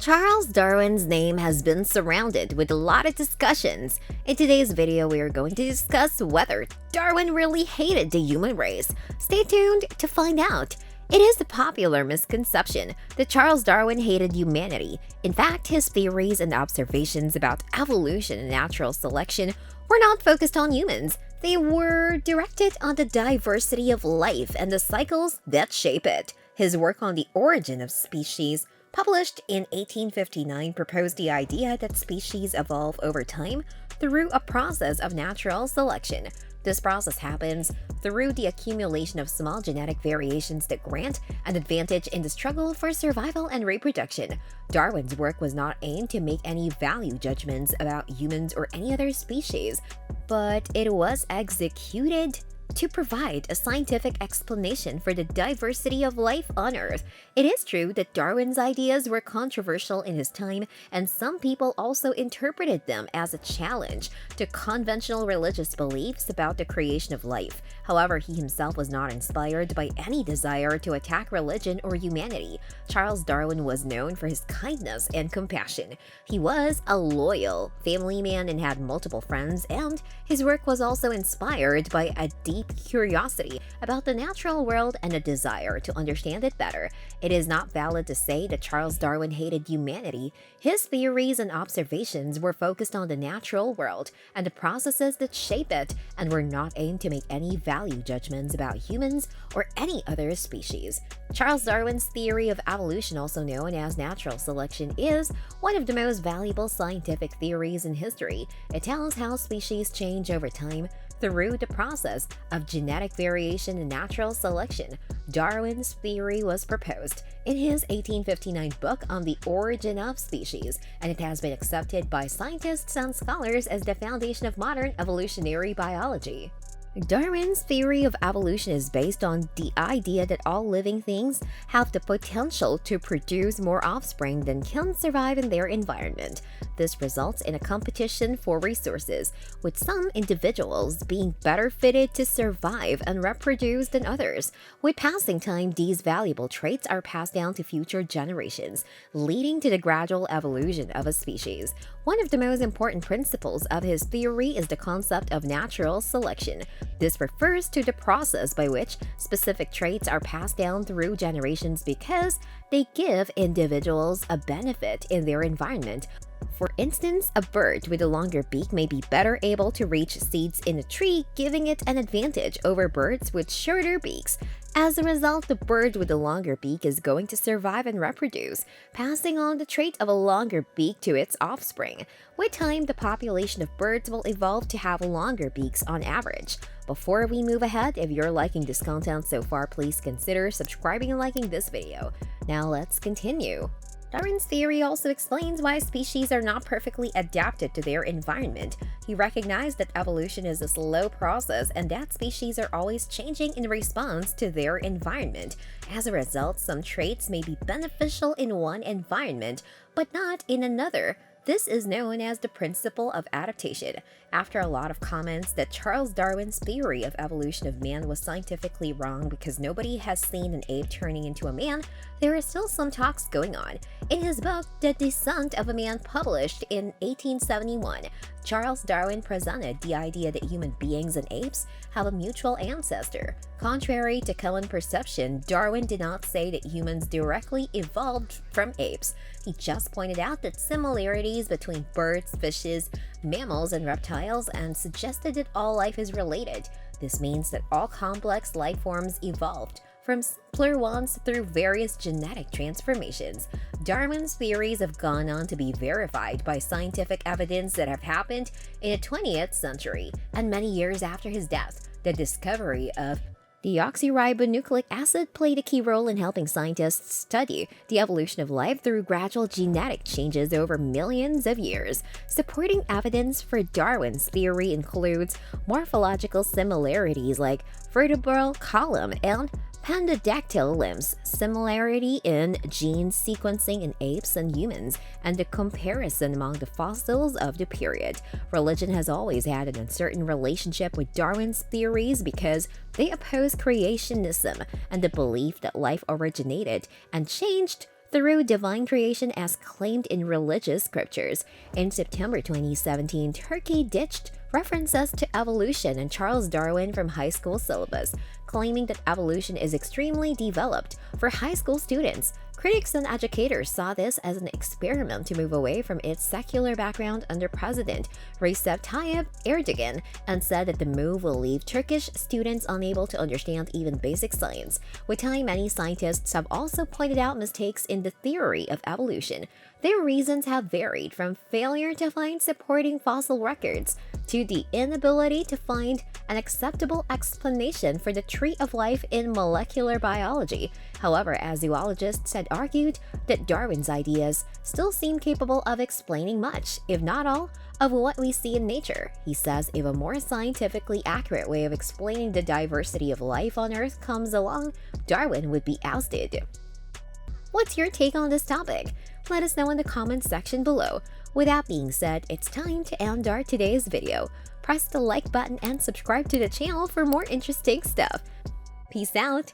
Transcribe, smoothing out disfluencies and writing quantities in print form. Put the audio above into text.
Charles Darwin's name has been surrounded with a lot of discussions. In today's video, we are going to discuss whether Darwin really hated the human race. Stay tuned to find out. It is a popular misconception that Charles Darwin hated humanity. In fact, his theories and observations about evolution and natural selection were not focused on humans. They were directed on the diversity of life and the cycles that shape it. His work on the origin of species, published in 1859, proposed the idea that species evolve over time through a process of natural selection. This process happens through the accumulation of small genetic variations that grant an advantage in the struggle for survival and reproduction. Darwin's work was not aimed to make any value judgments about humans or any other species, but it was executed to provide a scientific explanation for the diversity of life on Earth. It is true that Darwin's ideas were controversial in his time, and some people also interpreted them as a challenge to conventional religious beliefs about the creation of life. However, he himself was not inspired by any desire to attack religion or humanity. Charles Darwin was known for his kindness and compassion. He was a loyal family man and had multiple friends, and his work was also inspired by a deep curiosity about the natural world and a desire to understand it better. It is not valid to say that Charles Darwin hated humanity. His theories and observations were focused on the natural world and the processes that shape it, and were not aimed to make any value judgments about humans or any other species. Charles Darwin's theory of evolution, also known as natural selection, is one of the most valuable scientific theories in history. It tells how species change over time through the process of genetic variation and natural selection. Darwin's theory was proposed in his 1859 book on the origin of species, and it has been accepted by scientists and scholars as the foundation of modern evolutionary biology. Darwin's theory of evolution is based on the idea that all living things have the potential to produce more offspring than can survive in their environment. This results in a competition for resources, with some individuals being better fitted to survive and reproduce than others. With passing time, these valuable traits are passed down to future generations, leading to the gradual evolution of a species. One of the most important principles of his theory is the concept of natural selection. This refers to the process by which specific traits are passed down through generations because they give individuals a benefit in their environment. For instance, a bird with a longer beak may be better able to reach seeds in a tree, giving it an advantage over birds with shorter beaks. As a result, the bird with a longer beak is going to survive and reproduce, passing on the trait of a longer beak to its offspring. With time, the population of birds will evolve to have longer beaks on average. Before we move ahead, if you're liking this content so far, please consider subscribing and liking this video. Now let's continue. Darwin's theory also explains why species are not perfectly adapted to their environment. He recognized that evolution is a slow process and that species are always changing in response to their environment. As a result, some traits may be beneficial in one environment, but not in another. This is known as the principle of adaptation. After a lot of comments that Charles Darwin's theory of evolution of man was scientifically wrong because nobody has seen an ape turning into a man, there are still some talks going on. In his book, The Descent of a Man, published in 1871, Charles Darwin presented the idea that human beings and apes have a mutual ancestor. Contrary to common perception, Darwin did not say that humans directly evolved from apes. He just pointed out that similarities between birds, fishes, mammals, and reptiles, and suggested that all life is related. This means that all complex life forms evolved from simpler ones through various genetic transformations. Darwin's theories have gone on to be verified by scientific evidence that have happened in the 20th century, and many years after his death. The discovery of deoxyribonucleic acid played a key role in helping scientists study the evolution of life through gradual genetic changes over millions of years. Supporting evidence for Darwin's theory includes morphological similarities like vertebral column and Pandadactyl limbs, similarity in gene sequencing in apes and humans, and the comparison among the fossils of the period. Religion has always had an uncertain relationship with Darwin's theories because they oppose creationism and the belief that life originated and changed through divine creation as claimed in religious scriptures. In September 2017, Turkey ditched references to evolution and Charles Darwin from high school syllabus, claiming that evolution is extremely developed for high school students. Critics and educators saw this as an experiment to move away from its secular background under President Recep Tayyip Erdogan and said that the move will leave Turkish students unable to understand even basic science. With time, many scientists have also pointed out mistakes in the theory of evolution. Their reasons have varied from failure to find supporting fossil records to the inability to find an acceptable explanation for the tree of life in molecular biology. However, as zoologists had argued that Darwin's ideas still seem capable of explaining much, if not all, of what we see in nature. He says if a more scientifically accurate way of explaining the diversity of life on Earth comes along, Darwin would be ousted. What's your take on this topic? Let us know in the comments section below. With that being said, it's time to end our today's video. Press the like button and subscribe to the channel for more interesting stuff. Peace out!